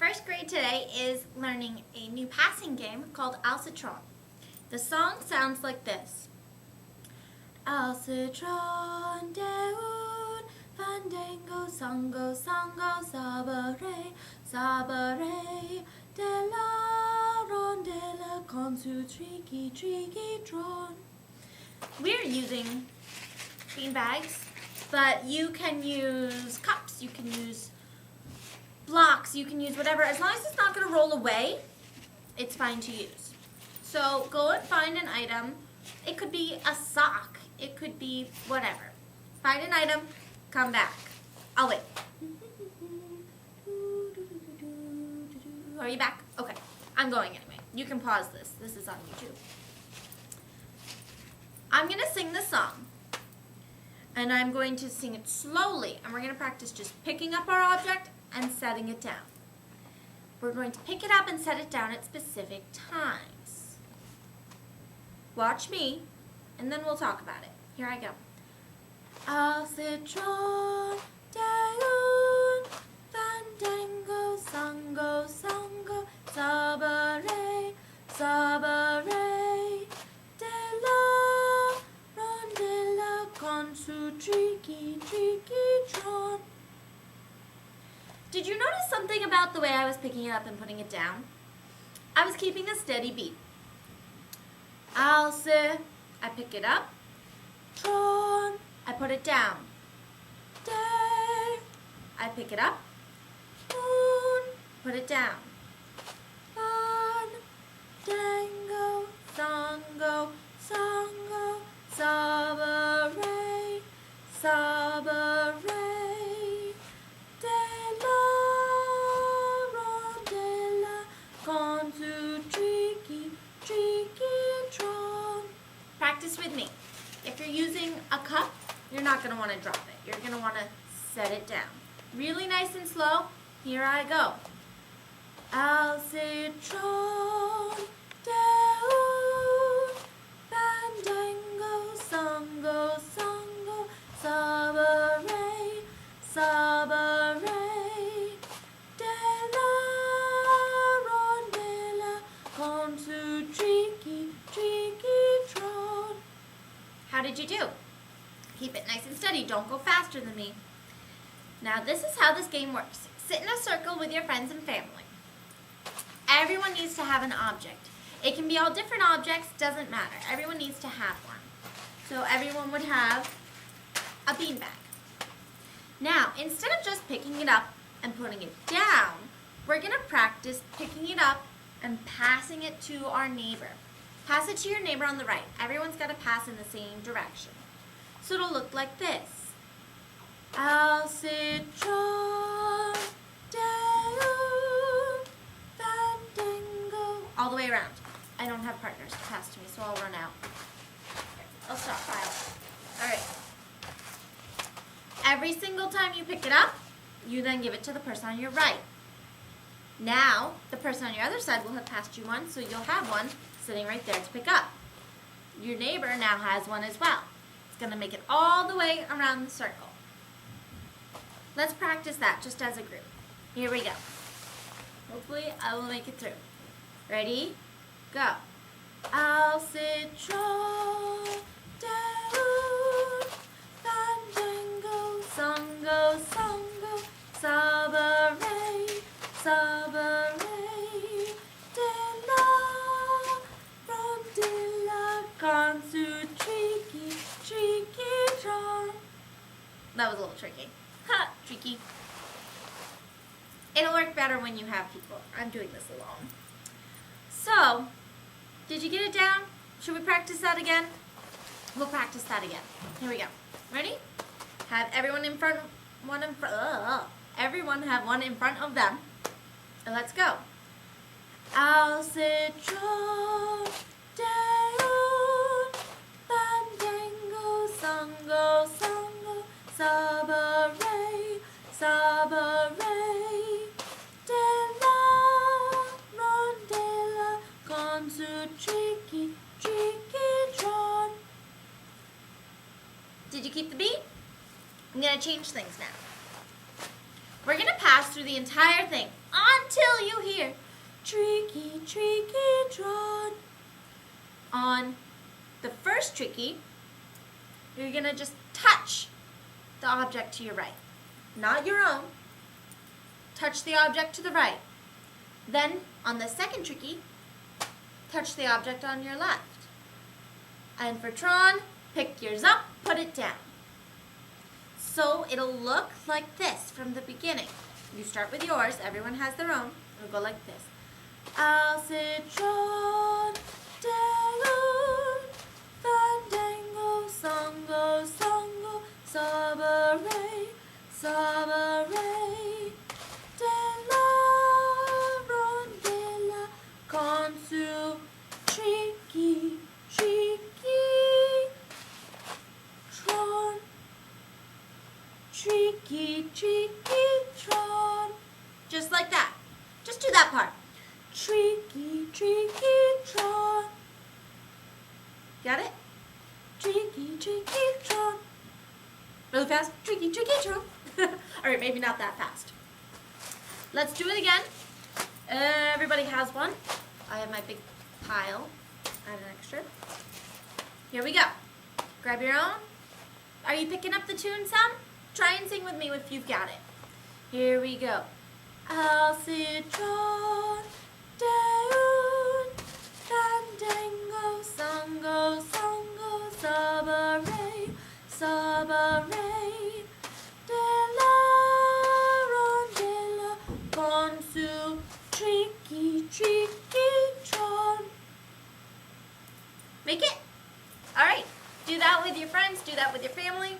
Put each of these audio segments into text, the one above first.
First grade today is learning a new passing game called Alcitron. The song sounds like this. Alcitron, deun, fandango, songo, songo, sabare, sabare, de la rondella, con su tricky, tricky, tron. We're using bean bags, but you can use cups, you can use blocks, you can use whatever. As long as it's not going to roll away, it's fine to use. So go and find an item. It could be a sock. It could be whatever. Find an item, come back. I'll wait. Are you back? Okay. I'm going anyway. You can pause this. This is on YouTube. I'm going to sing the song. And I'm going to sing it slowly. And we're going to practice just picking up our object and setting it down. We're going to pick it up and set it down at specific times. Watch me, and then we'll talk about it. Here I go. Alcitron, deun, fandango, songo, songo, sabare, sabare, de la rondella, con su tricky, tricky, tron. Did you notice something about the way I was picking it up and putting it down? I was keeping a steady beat. Alce, I pick it up. Tron, I put it down. De, I pick it up. Un, put it down. Fan, dango, songo, songo, sabare, sabare. Practice with me. If you're using a cup, you're not going to want to drop it. You're going to want to set it down. Really nice and slow. Here I go. Alcitron, deun, fandango, songo, songo, sabare, sabare, de la rondella, con su tricky, tricky, tron. How did you do? Keep it nice and steady. Don't go faster than me. Now this is how this game works. Sit in a circle with your friends and family. Everyone needs to have an object. It can be all different objects, doesn't matter. Everyone needs to have one. So everyone would have a beanbag. Now, instead of just picking it up and putting it down, we're going to practice picking it up and passing it to our neighbor. Pass it to your neighbor on the right. Everyone's got to pass in the same direction. So it'll look like this. Alcitron, deun, fandango. All the way around. I don't have partners to pass to me, so I'll run out. I'll stop file. All right. Every single time you pick it up, you then give it to the person on your right. Now, the person on your other side will have passed you one, so you'll have one sitting right there to pick up. Your neighbor now has one as well. It's going to make it all the way around the circle. Let's practice that just as a group. Here we go. Hopefully, I will make it through. Ready? Go. Alcitron, deun, fandango, songo, songo, sabare, sabare, de la rondella, con su tricky, tricky, tron. That was a little tricky. Ha! Tricky. It'll work better when you have people. I'm doing this alone. So, did you get it down? Should we practice that again? We'll practice that again. Here we go. Ready? Have everyone in front, everyone have one in front of them. And let's go. Alcitron, deun, fandango, songo, songo, sabare, sabare, de la rondella, con su tricky, tricky, tron. Did you keep the beat? I'm going to change things now. We're going to pass through the entire thing until you hear tricky, tricky, trot. On the first tricky, you're going to just touch the object to your right. Not your own. Touch the object to the right. Then, on the second tricky, touch the object on your left. And for Tron, pick yours up, put it down. So it'll look like this from the beginning. You start with yours, everyone has their own. It'll go like this. I'll sit Tron, down, fandango, songo, songo, sabare, sabare, della rondella, consu, tricky, tricky, tron, tricky, tricky, tron. Just like that. Just do that part. Tricky, tricky, tron. Got it? Tricky, tricky, tron. Really fast? Tricky, tricky, tron. Alright, maybe not that fast. Let's do it again. Everybody has one. I have my big pile. I have an extra. Here we go. Grab your own. Are you picking up the tune some? Try and sing with me if you've got it. Here we go. I'll sit Tron, down, fandango, songo, songo, sabare, sabare, della rondella, consu, tricky, tricky, tron. Make it? Alright. Do that with your friends. Do that with your family.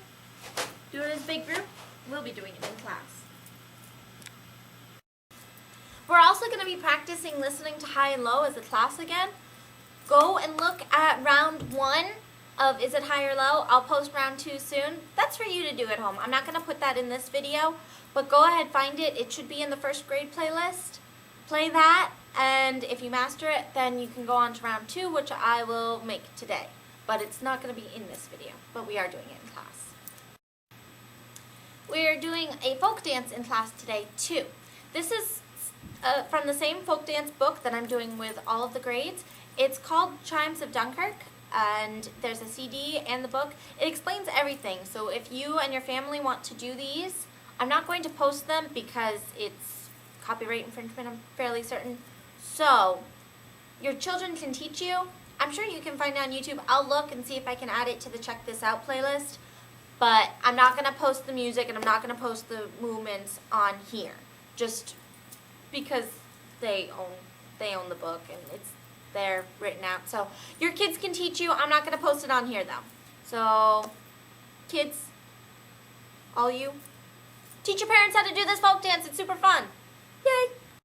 Do it as a big group. We'll be doing it in class. We're also going to be practicing listening to high and low as a class again. Go and look at round 1 of Is It High or Low? I'll post round 2 soon. That's for you to do at home. I'm not going to put that in this video, but go ahead, find it. It should be in the first grade playlist. Play that, and if you master it, then you can go on to round 2, which I will make today. But it's not going to be in this video, but we are doing it in class. We're doing a folk dance in class today, too. This is from the same folk dance book that I'm doing with all of the grades. It's called Chimes of Dunkirk, and there's a CD and the book. It explains everything, so if you and your family want to do these, I'm not going to post them because it's copyright infringement, I'm fairly certain. So, your children can teach you. I'm sure you can find it on YouTube. I'll look and see if I can add it to the Check This Out playlist, but I'm not going to post the music and I'm not going to post the movements on here, just because they own the book and it's there written out. So your kids can teach you. I'm not going to post it on here though. So kids, all you, teach your parents how to do this folk dance. It's super fun.